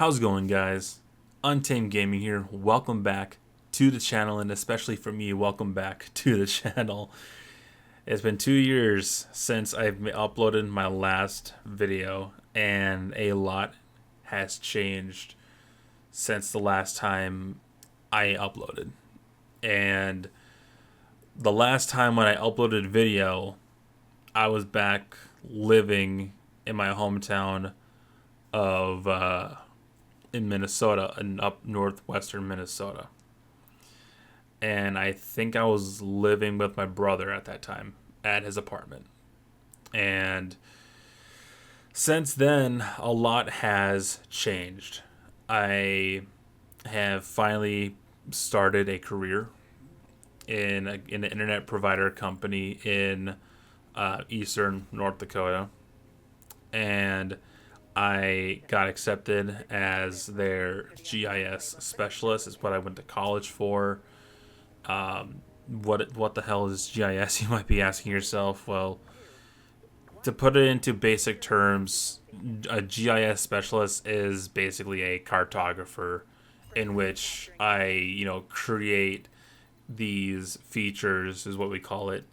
How's it going, guys? Untamed Gaming here. Welcome back to the channel, and especially for me, welcome back to the channel. It's been 2 years since I've uploaded my last video, and a lot has changed since the last time I uploaded. And the last time when I uploaded video, I was back living in my hometown of in Minnesota, in up northwestern Minnesota. And I think I was living with my brother at that time at his apartment. And since then, a lot has changed. I have finally started a career in an internet provider company in eastern North Dakota. And I got accepted as their GIS specialist. Is what I went to college for. What the hell is GIS? You might be asking yourself. Well, to put it into basic terms, a GIS specialist is basically a cartographer, in which I create these features, is what we call it,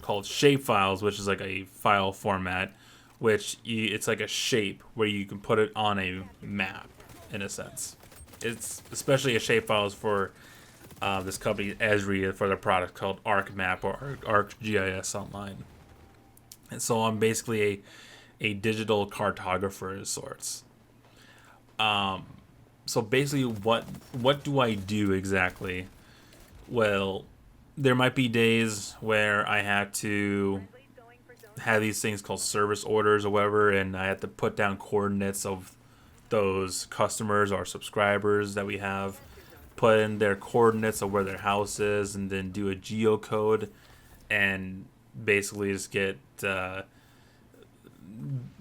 called shape files, which is like a file format, it's like a shape where you can put it on a map, in a sense. It's especially a shape files for this company Esri for their product called ArcMap or ArcGIS Online. And so I'm basically a digital cartographer of sorts. So basically, what do I do exactly? Well, there might be days where I have to have these things called service orders or whatever, and I have to put down coordinates of those customers or subscribers that we have, put in their coordinates of where their house is, and then do a geocode and basically just get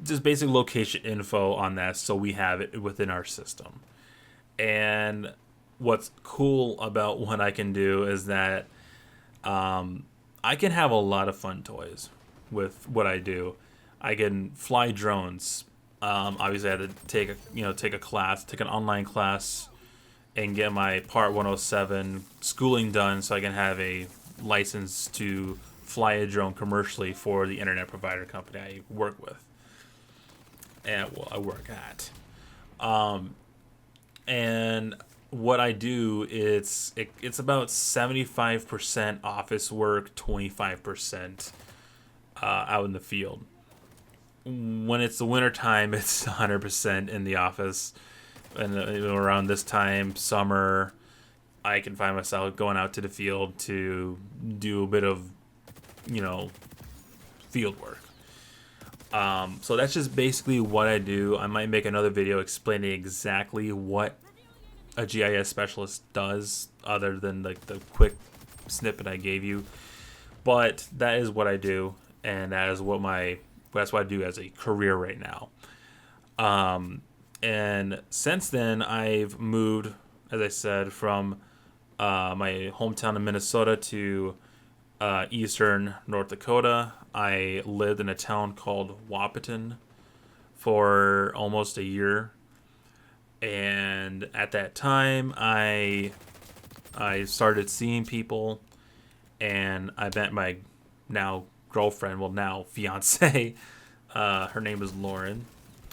just basic location info on that, so we have it within our system. And what's cool about what I can do is that I can have a lot of fun toys with what I do. I can fly drones. Obviously, I had to take a class, take an online class, and get my Part 107 schooling done, so I can have a license to fly a drone commercially for the internet provider company I work with, and I work at. And what I do, it's about 75% office work, 25% out in the field. When it's the winter time, it's 100% in the office. And around this time, summer, I can find myself going out to the field to do a bit of, field work. So that's just basically what I do. I might make another video explaining exactly what a GIS specialist does, other than like the quick snippet I gave you. But that is what I do, and that's what I do as a career right now. And since then, I've moved, as I said, from my hometown in Minnesota to eastern North Dakota. I lived in a town called Wahpeton for almost a year. And at that time, I started seeing people, and I met my now girlfriend, well, now fiance. Her name is Lauren,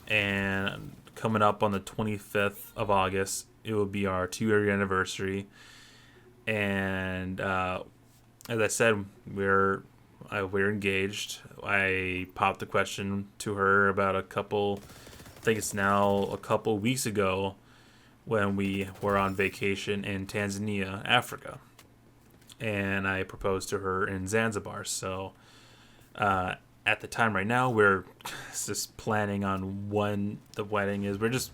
and coming up on the 25th of August, it will be our 2-year anniversary. And as I said, we're engaged. I popped the question to her about I think it's now a couple weeks ago, when we were on vacation in Tanzania, Africa. And I proposed to her in Zanzibar. So at the time right now, we're just planning on when the wedding is. We're just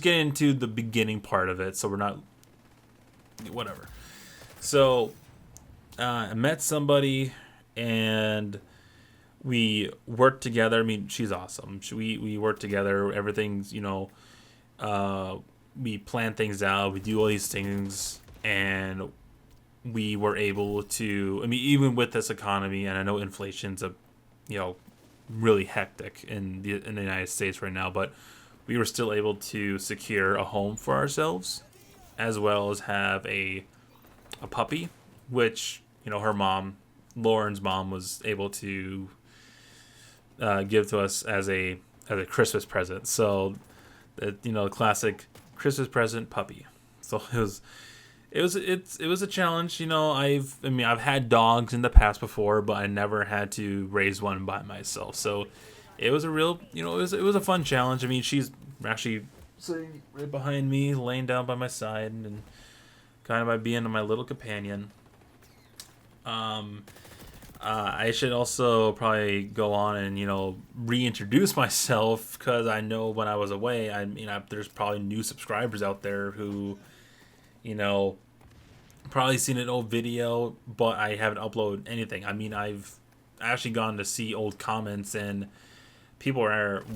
getting into the beginning part of it, so we're not whatever. So I met somebody, and we worked together. I mean, she's awesome. We work together. Everything's we plan things out. We do all these things, and we were able to. I mean, even with this economy, and I know inflation's really hectic in the United States right now, but we were still able to secure a home for ourselves, as well as have a puppy, which, you know, her mom, Lauren's mom, was able to give to us as a Christmas present. So, you know, the classic Christmas present puppy. So it was a challenge. You know, I've had dogs in the past before, but I never had to raise one by myself. So it was a real, you know, it was a fun challenge. I mean, she's actually sitting right behind me, laying down by my side, and kind of by being my little companion. I should also probably go on and, you know, reintroduce myself, because I know when I was away, there's probably new subscribers out there who, you know, probably seen an old video, but I haven't uploaded anything. I mean, I've actually gone to see old comments, and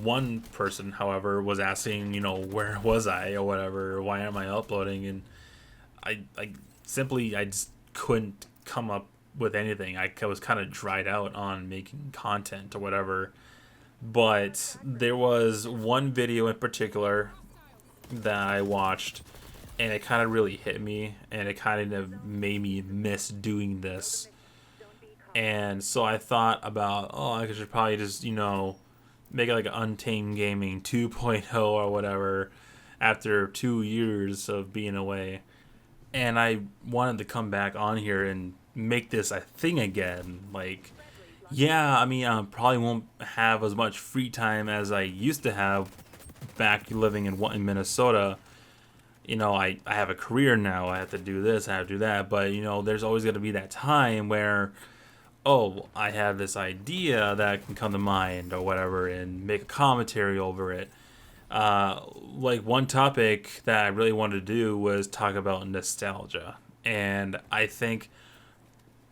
one person, however, was asking, you know, where was I or whatever, why am I uploading? And I just couldn't come up with anything. I was kind of dried out on making content or whatever. But there was one video in particular that I watched, and it kind of really hit me, and it kind of made me miss doing this. And so I thought about, I should probably just, you know, make it like an Untamed Gaming 2.0 or whatever after 2 years of being away. And I wanted to come back on here and make this a thing again. Like, yeah, I mean, I probably won't have as much free time as I used to have back living in Minnesota. You know, I have a career now. I have to do this, I have to do that. But, you know, there's always going to be that time where, I have this idea that can come to mind or whatever, and make a commentary over it. Like, one topic that I really wanted to do was talk about nostalgia. And I think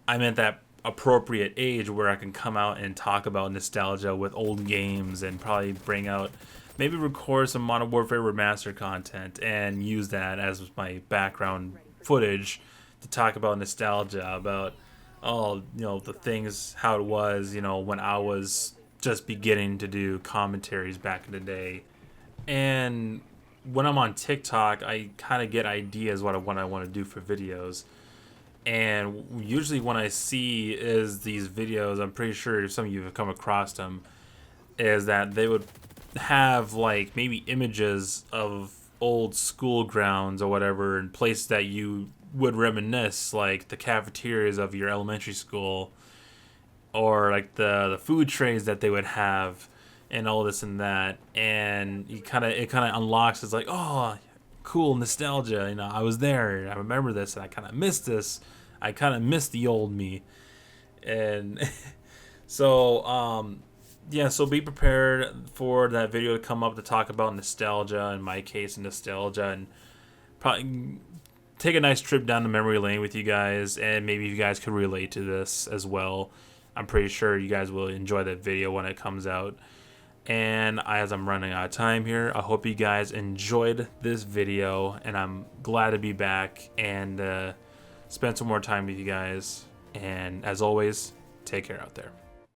I'm at that appropriate age where I can come out and talk about nostalgia with old games, and probably maybe record some Modern Warfare Remastered content and use that as my background footage to talk about nostalgia, about the things, how it was, you know, when I was just beginning to do commentaries back in the day. And when I'm on TikTok, I kind of get ideas what I want to do for videos. And usually when I see is these videos, I'm pretty sure some of you have come across them, is that they would have like maybe images of old school grounds or whatever, and places that you would reminisce, like the cafeterias of your elementary school, or like the food trays that they would have, and all this and that. And it kind of unlocks, it's like, cool nostalgia, you know, I was there, I remember this, and I kind of missed this. I kind of missed the old me. And so so be prepared for that video to come up to talk about nostalgia, in my case nostalgia, and probably take a nice trip down the memory lane with you guys, and maybe you guys could relate to this as well. I'm pretty sure you guys will enjoy that video when it comes out. And as I'm running out of time here, I hope you guys enjoyed this video, and I'm glad to be back and spend some more time with you guys. And as always, take care out there.